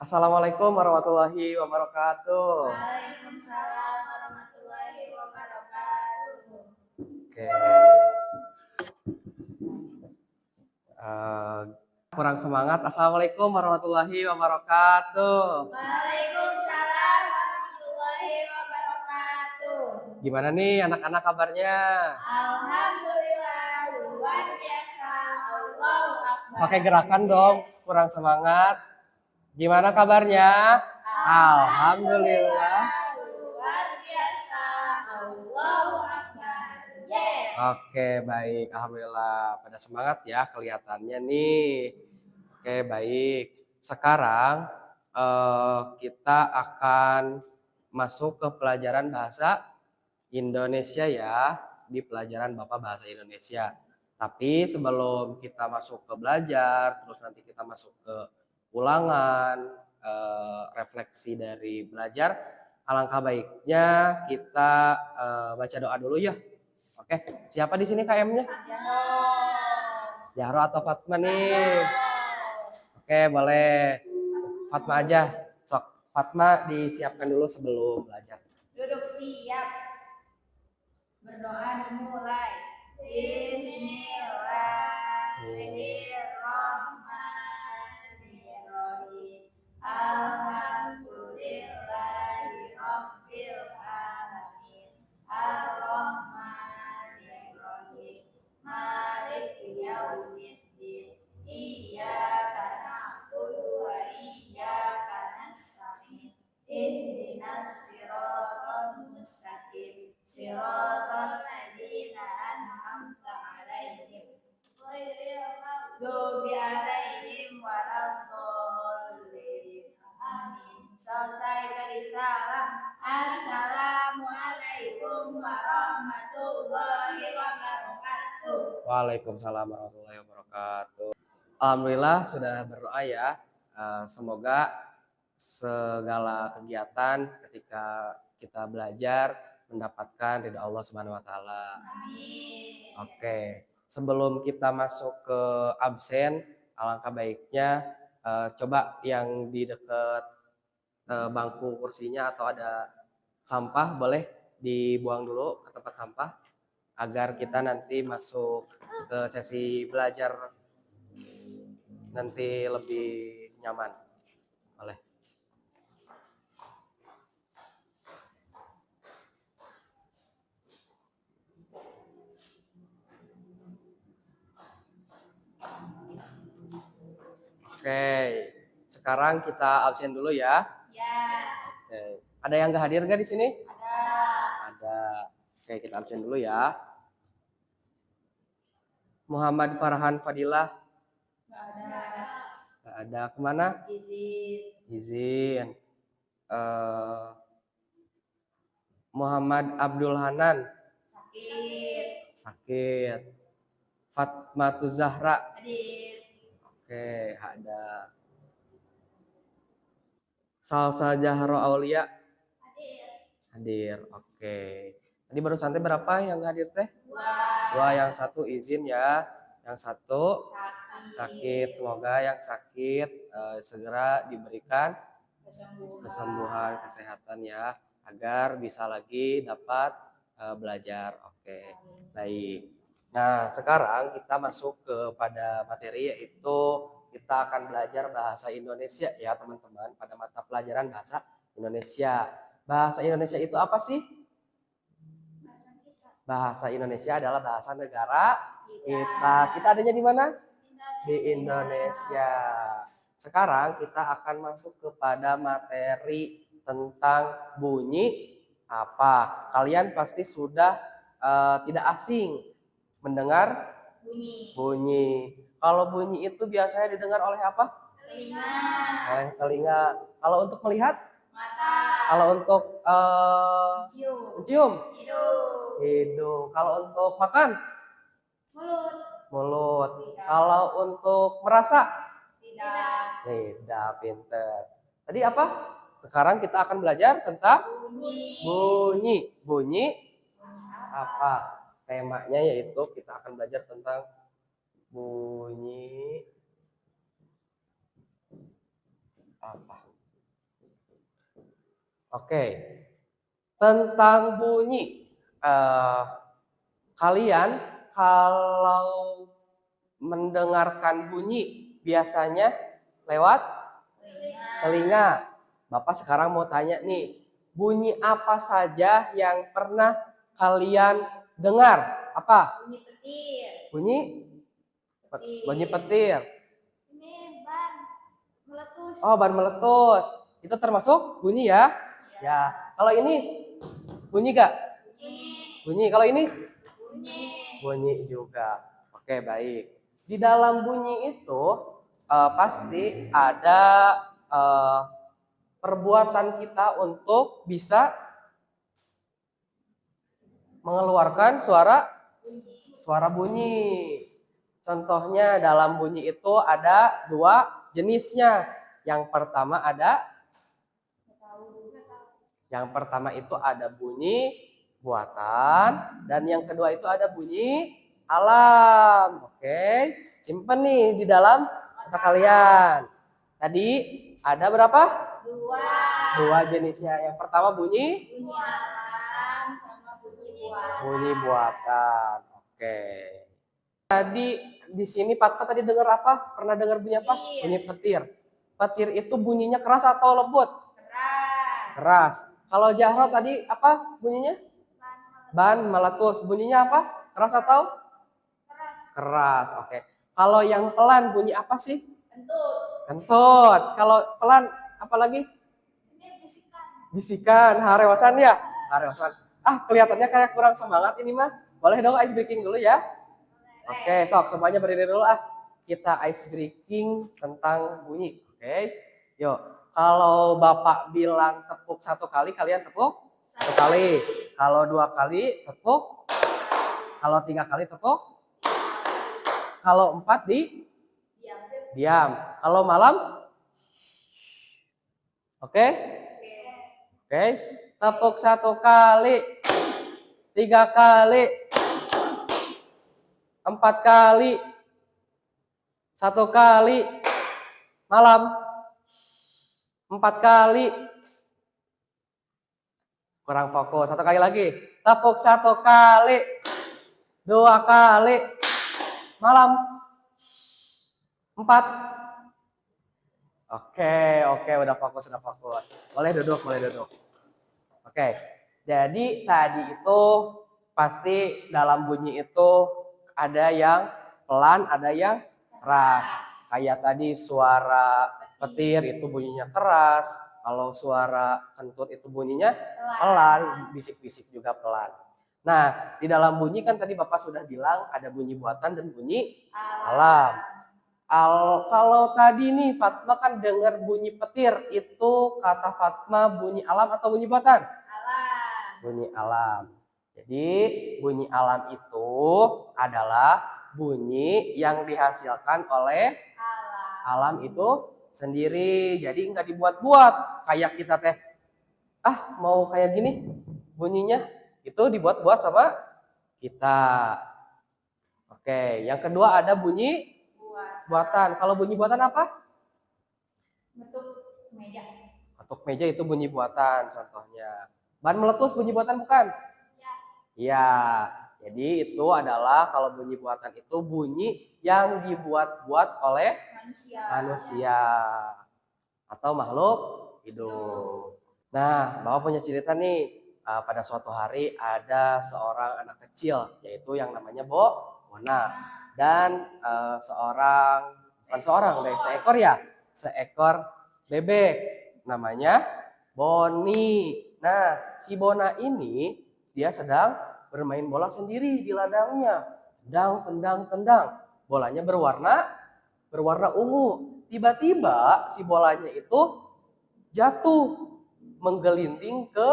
Assalamualaikum warahmatullahi wabarakatuh. Waalaikumsalam warahmatullahi wabarakatuh. Oke, eh, kurang semangat. Assalamualaikum warahmatullahi wabarakatuh. Waalaikumsalam warahmatullahi wabarakatuh. Gimana nih anak-anak kabarnya? Alhamdulillah luar biasa. Allahu Akbar. Pakai gerakan dong, kurang semangat. Gimana kabarnya? Alhamdulillah. Luar biasa. Allahu Akbar. Yes. Oke, baik. Alhamdulillah. Pada semangat ya kelihatannya nih. Oke, baik. Sekarang kita akan masuk ke pelajaran bahasa Indonesia ya, di pelajaran Bapak Bahasa Indonesia. Tapi sebelum kita masuk ke belajar, terus nanti kita masuk ke ulangan, refleksi dari belajar, alangkah baiknya kita baca doa dulu ya. Oke, siapa di sini KM-nya? Jahro atau Fatma nih? Oke, boleh. Fatma aja. Sok, Fatma disiapkan dulu sebelum belajar. Duduk siap. Berdoa dimulai. Bismillahirrahmanirrahim. Alhamdulillahirabbil alamin. Arrahmanirrahim. Maliki yaumiddin. Iyyaka na'budu wa iyyaka nasta'in. Ihdinas siratal mustaqim. Siratal ladzina an'amta 'alaihim ghairil maghdubi 'alaihim waladdallin. Amin. Selesai dari salam. Assalamualaikum warahmatullahi wabarakatuh. Waalaikumsalam warahmatullahi wabarakatuh. Alhamdulillah sudah berdoa ya. Semoga segala kegiatan ketika kita belajar mendapatkan ridha Allah Subhanahu wa taala. Amin. Oke, sebelum kita masuk ke absen, alangkah baiknya coba yang di dekat bangku kursinya atau ada sampah boleh dibuang dulu ke tempat sampah agar kita nanti masuk ke sesi belajar nanti lebih nyaman. Boleh. Oke, sekarang kita absen dulu ya. Ya. Oke. Ada yang nggak hadir nggak di sini? Ada. Ada. Oke, kita absen dulu ya. Muhammad Farhan Fadilah. Nggak ada. Nggak ada. Kemana? Izin. Izin. Muhammad Abdul Hanan. Sakit. Sakit. Fatmatu Zahra. Hadir. Oke, ada. Salsa Jahro Aulia. Hadir. Hadir. Oke. Tadi baru santai berapa yang hadir teh? Dua. Yang satu izin ya. Yang satu Sakit. sakit. Semoga yang sakit segera diberikan kesembuhan, kesehatan ya, agar bisa lagi dapat belajar. Oke. Baik. Nah, sekarang kita masuk kepada materi, yaitu kita akan belajar bahasa Indonesia ya teman-teman, pada mata pelajaran bahasa Indonesia. Bahasa Indonesia itu apa sih? Bahasa Indonesia adalah bahasa negara kita. Kita adanya di mana? Di Indonesia. Sekarang kita akan masuk kepada materi tentang bunyi apa. Kalian pasti sudah tidak asing mendengar bunyi. Kalau bunyi itu biasanya didengar oleh apa? Telinga. Oleh telinga. Kalau untuk melihat? Mata. Kalau untuk mencium? Hidung. Hidung. Kalau untuk makan? Mulut. Mulut. Kalau untuk merasa? Lidah. Lidah, pinter. Tadi apa? Sekarang kita akan belajar tentang bunyi. Bunyi apa? Temanya yaitu kita akan belajar tentang bunyi Apa? Oke. Tentang bunyi. Kalian kalau mendengarkan bunyi biasanya lewat telinga. Bapak sekarang mau tanya nih, bunyi apa saja yang pernah kalian dengar? Apa? Bunyi petir. Bunyi Petir. bunyi petir. Ini ban meletus. Oh, ban meletus. Itu termasuk bunyi ya? Ya. Kalau ini bunyi gak? Bunyi. Bunyi. Kalau ini? Bunyi. Bunyi juga. Oke, baik. Di dalam bunyi itu pasti ada perbuatan kita untuk bisa mengeluarkan suara bunyi. Contohnya dalam bunyi itu ada dua jenisnya. Yang pertama itu ada bunyi buatan dan yang kedua itu ada bunyi alam. Oke, simpen nih di dalam otak kalian. Tadi ada berapa? Dua jenisnya. Yang pertama bunyi Alam sama bunyi buatan. bunyi buatan. Oke. Tadi di sini Fatma tadi dengar apa? Pernah dengar bunyi apa? Petir. Bunyi petir. Petir itu bunyinya keras atau lembut? Keras. Keras. Kalau Jahro tadi apa bunyinya? Ban meletus. Bunyinya apa? Keras atau? Keras. Keras. Oke. Kalau yang pelan bunyi apa sih? Kentut. Kentut. Kalau pelan apa lagi? Ini bisikan. Bisikan. Harewasan ya? Harewasan. Kelihatannya kayak kurang semangat ini mah. Boleh dong ice breaking dulu ya? Oke, sok semuanya berdiri dulu Kita ice breaking tentang bunyi. Oke. Yuk, kalau Bapak bilang tepuk satu kali, kalian tepuk satu kali. Kalau dua kali tepuk. Kalau tiga kali tepuk. Kalau empat diam. Kalau malam? Oke? Oke. Tepuk satu kali. Tiga kali. Empat kali. Satu kali. Malam. Empat kali. Kurang fokus. Satu kali lagi. Tepuk satu kali. Dua kali. Malam. Empat. Oke. Udah fokus. Boleh duduk. Oke. Jadi tadi itu pasti dalam bunyi itu ada yang pelan, ada yang keras. Kayak tadi suara petir itu bunyinya keras. Kalau suara kentut itu bunyinya pelan, bisik-bisik juga pelan. Nah, di dalam bunyi kan tadi Bapak sudah bilang ada bunyi buatan dan bunyi alam. Kalau tadi nih Fatma kan dengar bunyi petir, itu kata Fatma bunyi alam atau bunyi buatan? Alam. Bunyi alam. Jadi bunyi alam itu adalah bunyi yang dihasilkan oleh alam itu sendiri. Jadi nggak dibuat-buat. Kayak kita teh, mau kayak gini bunyinya, itu dibuat-buat sama kita. Oke, yang kedua ada bunyi buatan. Kalau bunyi buatan apa? Ketuk meja. Ketuk meja itu bunyi buatan contohnya. Ban meletus bunyi buatan bukan? Ya, jadi itu adalah kalau bunyi buatan itu bunyi yang dibuat-buat oleh manusia atau makhluk hidup. Nah, Bapak punya cerita nih. Pada suatu hari ada seorang anak kecil, yaitu yang namanya Bona. Dan seekor bebek namanya Boni. Nah, si Bona ini dia sedang bermain bola sendiri di ladangnya. Tendang. Bolanya berwarna ungu. Tiba-tiba si bolanya itu jatuh menggelinding ke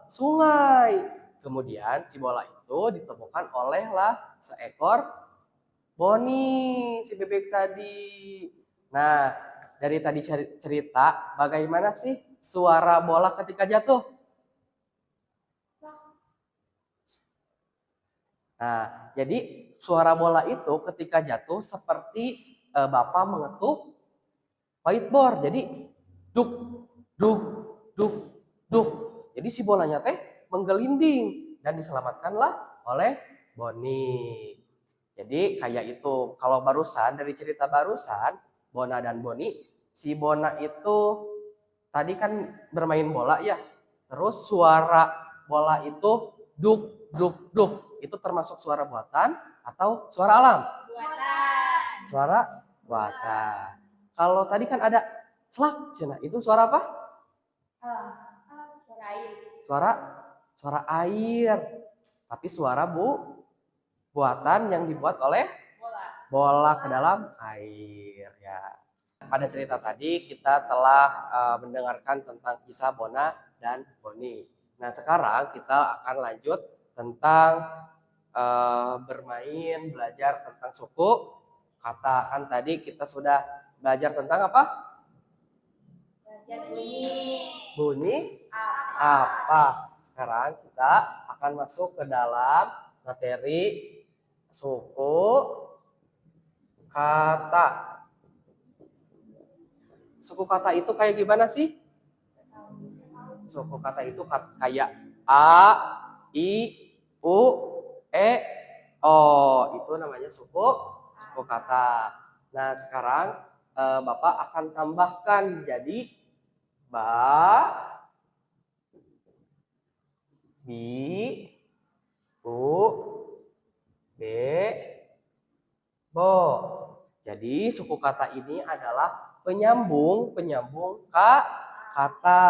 sungai. Kemudian si bola itu ditemukan olehlah seekor Boni, si bebek tadi. Nah, dari tadi cerita, bagaimana sih suara bola ketika jatuh? Nah, jadi suara bola itu ketika jatuh seperti Bapak mengetuk whiteboard. Jadi duk, duk, duk, duk. Jadi si bolanya teh menggelinding dan diselamatkanlah oleh Boni. Jadi kayak itu. Kalau barusan dari cerita barusan Bona dan Boni, si Bona itu tadi kan bermain bola ya. Terus suara bola itu duk, duk, duk. Itu termasuk suara buatan atau suara alam? Buatan. Suara buatan. Kalau tadi kan ada celak, cina, itu suara apa? Suara air. Suara air. Tapi suara buatan yang dibuat oleh bola ke dalam air ya. Pada cerita tadi kita telah mendengarkan tentang kisah Bona dan Boni. Nah, sekarang kita akan lanjut tentang bermain, belajar tentang suku kata. Kan tadi kita sudah belajar tentang apa? Belajar bunyi. Bunyi apa? Sekarang kita akan masuk ke dalam materi suku kata. Suku kata itu kayak gimana sih? Suku kata itu kayak A, I, U, E, O. Itu namanya suku kata. Nah, sekarang Bapak akan tambahkan jadi ba, bi, bu, be, bo. Jadi suku kata ini adalah penyambung kata.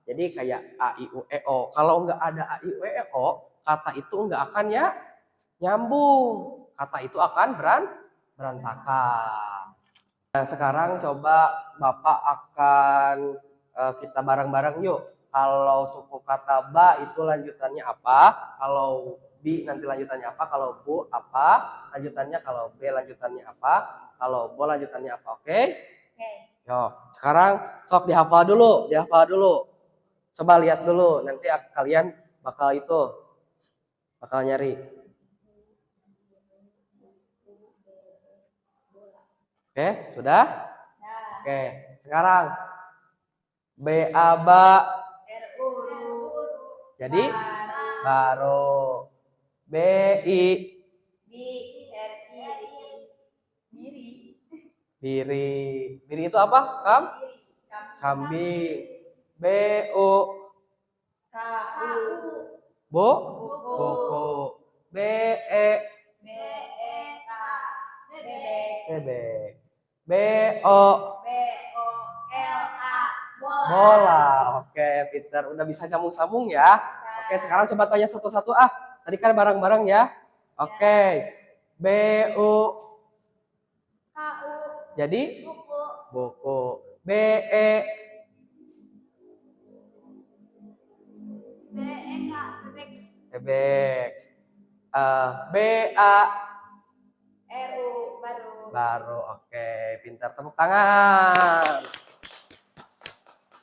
Jadi kayak A, I, U, E, O. Kalau nggak ada A, I, U, E, O, kata itu nggak akan ya nyambung. Kata itu akan berantakan. Nah, sekarang coba Bapak akan kita bareng-bareng yuk. Kalau suku kata ba itu lanjutannya apa? Kalau bi nanti lanjutannya apa? Kalau bu apa? Lanjutannya kalau b lanjutannya apa? Kalau bo lanjutannya apa? Oke? Yuk, sekarang sok dihafal dulu. Coba lihat dulu, nanti kalian bakal nyari. Oke, sudah? Oke, sekarang B-A-B-A. Jadi baru B-I. Biri. Biri itu apa? Kambing. B-U. Buku. B-E. Bebek. B-O. Bola. Oke, Peter udah bisa sambung-sambung ya. Oke, sekarang coba tanya satu-satu Tadi kan bareng-bareng ya. Oke. B-U. Jadi buku. B-E. Bebek. B-A. Baru. Oke, pintar, tepuk tangan.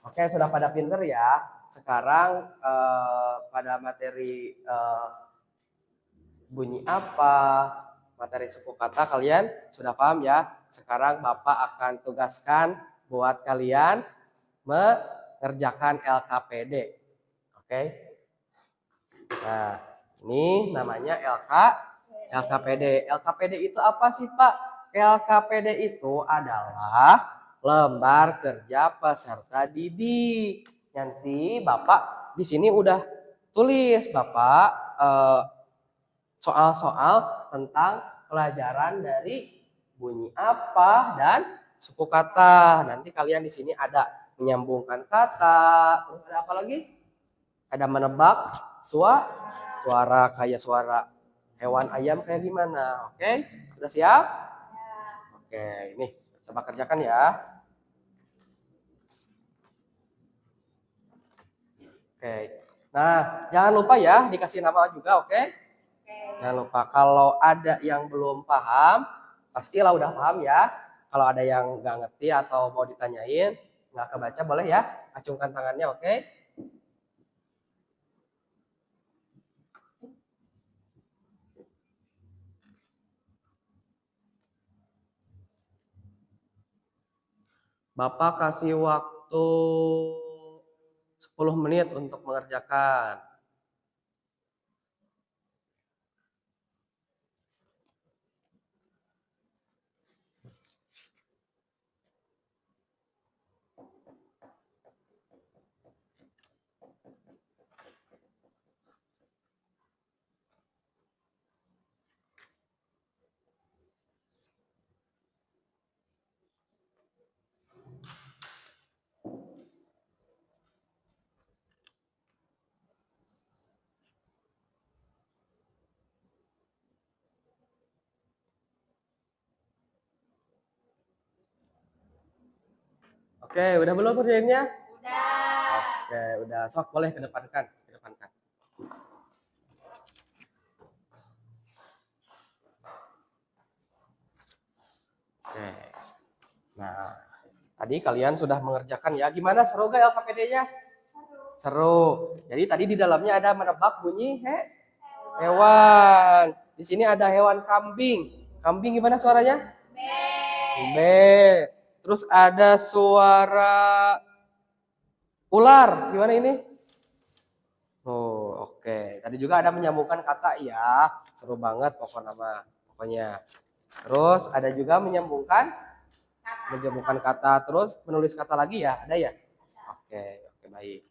Oke, sudah pada pinter ya. Sekarang pada materi bunyi apa, materi suku kata kalian sudah paham ya. Sekarang Bapak akan tugaskan buat kalian mengerjakan LKPD. Oke. Nah, ini namanya LKPD. LKPD itu apa sih, Pak? LKPD itu adalah lembar kerja peserta didik. Nanti Bapak di sini udah tulis Bapak soal-soal tentang pelajaran dari bunyi apa dan suku kata. Nanti kalian di sini ada menyambungkan kata, terus ada apa lagi? Ada menebak suara kayak suara hewan ayam kayak gimana. Oke, sudah siap? Oke, ini coba kerjakan ya. Oke, nah jangan lupa ya dikasih nama juga, oke? Jangan lupa, kalau ada yang belum paham, pastilah udah paham ya. Kalau ada yang nggak ngerti atau mau ditanyain, nggak kebaca, boleh ya acungkan tangannya, oke? Bapak kasih waktu waktu 10 menit untuk mengerjakan. Oke, udah belum kerjainnya? Udah. Oke, udah. Sok, boleh kedepankan. Kedepankan. Oke. Nah, tadi kalian sudah mengerjakan ya. Gimana, seru gak LKPD-nya? Seru. Jadi tadi di dalamnya ada menebak bunyi hewan. Di sini ada hewan kambing. Kambing gimana suaranya? B. Terus ada suara ular. Gimana ini? Oh, oke. Tadi juga ada menyambungkan kata ya. Seru banget pokoknya. Terus ada juga menyambungkan kata, terus menulis kata lagi ya. Ada ya? Oke, baik.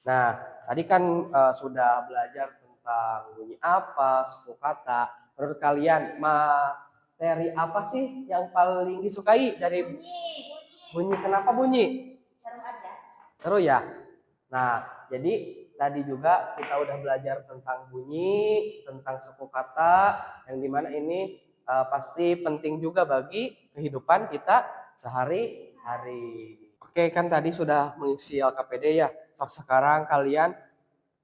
Nah, tadi kan sudah belajar tentang bunyi apa, suku kata. Menurut kalian materi apa sih yang paling disukai dari bunyi? Kenapa bunyi? Seru aja. Seru ya? Nah, jadi tadi juga kita udah belajar tentang bunyi, tentang suku kata, yang dimana ini pasti penting juga bagi kehidupan kita sehari-hari. Oke, kan tadi sudah mengisi LKPD ya. Sekarang kalian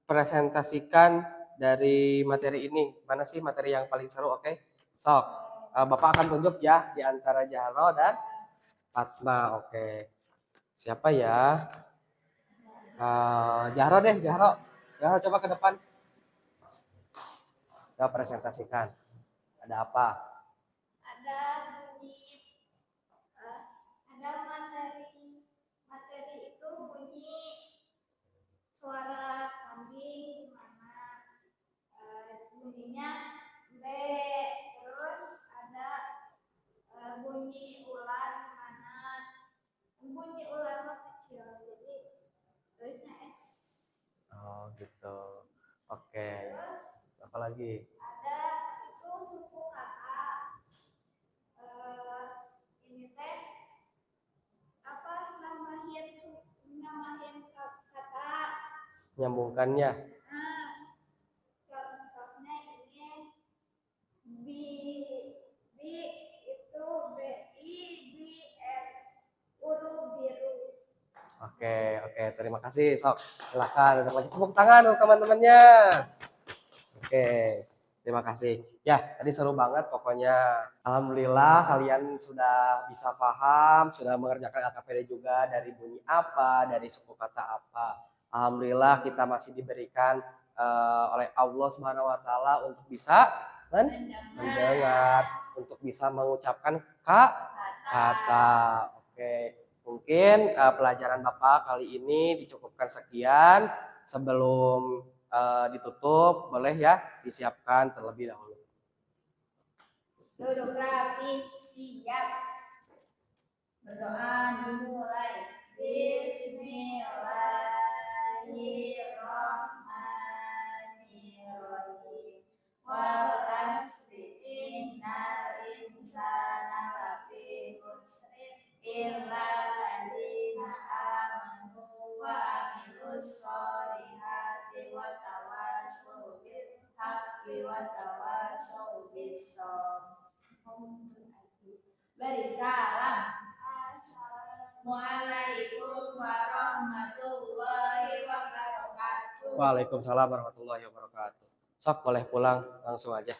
presentasikan dari materi ini. Mana sih materi yang paling seru? Oke, sok. Bapak akan tunjuk ya di antara Jahro dan Fatma. Oke, siapa ya? Jahro deh, Jahro. Jahro coba ke depan. Coba presentasikan. Ada apa? Ada bunyi, ada materi itu bunyi suara kambing mana bunyinya B, terus ada bunyi ular mana bunyi ular mah kecil jadi tulisnya S. Oh gitu. Oke. Terus Apa lagi? ada itu suku kata ini teh apa namain kata. Nyambungkannya. Nah, contohnya ini bi itu huruf biru. Oke, terima kasih. Sok, silakan untuk lagi tepuk tangan untuk teman-temannya. Oke, terima kasih. Ya, tadi seru banget pokoknya. Alhamdulillah kalian sudah bisa paham, sudah mengerjakan LKPD juga dari bunyi apa, dari suku kata apa. Alhamdulillah kita masih diberikan oleh Allah Subhanahu wa taala untuk bisa mendengar, untuk bisa mengucapkan kata. Oke. Mungkin pelajaran Bapak kali ini dicukupkan sekian. Sebelum ditutup, boleh ya disiapkan terlebih dahulu. Duduk rapi, siap. Berdoa dimulai. Bismillahirrahmanirrahim. Wal asri innal insana lafi khusrin illa alladziina aamanu wa 'amilus sholihati wa tawassaw bil haqqi wa tawassaw bis sabr. Beri salam. Assalamualaikum warahmatullahi wabarakatuh. Waalaikumsalam warahmatullahi wabarakatuh. Sok boleh pulang langsung aja.